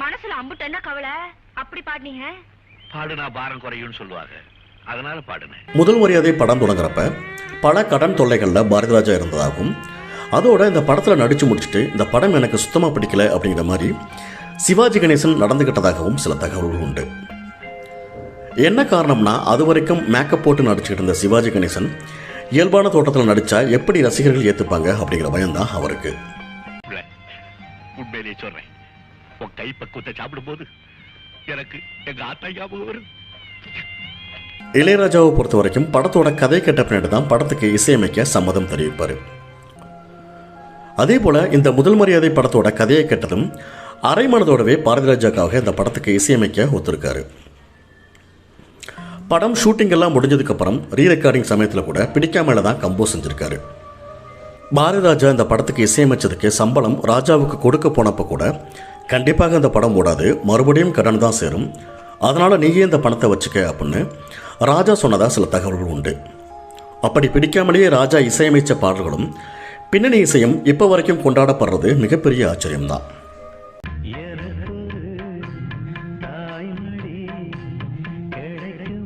மனசுல அம்புட்டு என்ன கவலை? அப்படி பாடுனீங்க? பாடுனா பாரம் குறையும்னு சொல்லுவாங்க, அதனால பாடுனேன். முதல் மரியாதை படம் தொடங்குறப்ப பல கடன் தொல்லைகளில் பாரதிராஜா இருந்ததாகவும், அதோட இந்த படத்தில் நடித்து முடிச்சுட்டு இந்த படம் எனக்கு சுத்தமாக பிடிக்கல அப்படிங்கிற மாதிரி சிவாஜி கணேசன் நடந்துக்கிட்டதாகவும் சில தகவல்கள் உண்டு. என்ன காரணம்னா, அது வரைக்கும் மேக்கப் போட்டு நடிச்சுக்கிட்டு இருந்த சிவாஜி கணேசன் இயல்பான தோட்டத்தில் நடித்தா எப்படி ரசிகர்கள் ஏற்றுப்பாங்க அப்படிங்கிற பயம்தான் அவருக்கு. உண்மையிலே சொல்றேன், உன் கை பக்குவத்தை சாப்பிடும்போது எனக்கு எங்க ஆத்தா ஞாபகம் வரும். இளையராஜாவை பொறுத்த வரைக்கும் படத்தோட கதை கேட்ட பின்னாடி தான் படத்துக்கு இசையமைக்க சம்மதம் தெரிவிப்பார். அதே போல இந்த முதல் மரியாதை படத்தோட கதையை கேட்டதும் அரை மனதோடவே பாரதிராஜாக்காக இந்த படத்துக்கு இசையமைக்க ஒத்துருக்காரு. படம் ஷூட்டிங் எல்லாம் முடிஞ்சதுக்கப்புறம் ரீ ரெக்கார்டிங் சமயத்தில் கூட பிடிக்காமல தான் கம்போஸ் செஞ்சிருக்காரு. பாரதிராஜா இந்த படத்துக்கு இசையமைச்சதுக்கு சம்பளம் ராஜாவுக்கு கொடுக்க போனப்போ கூட கண்டிப்பாக இந்த படம் ஓடாது, மறுபடியும் கடன் தான் சேரும், அதனால் நீயே இந்த பணத்தை வச்சுக்க அப்படின்னு ராஜா சொன்னதாக சில தகவல்கள் உண்டு. அப்படி பிடிக்காமலேயே ராஜா இசையமைச்ச பாடல்களும் பின்னணி இசையும் இப்போ வரைக்கும் கொண்டாடப்படுறது மிகப்பெரிய ஆச்சரியம்தான்.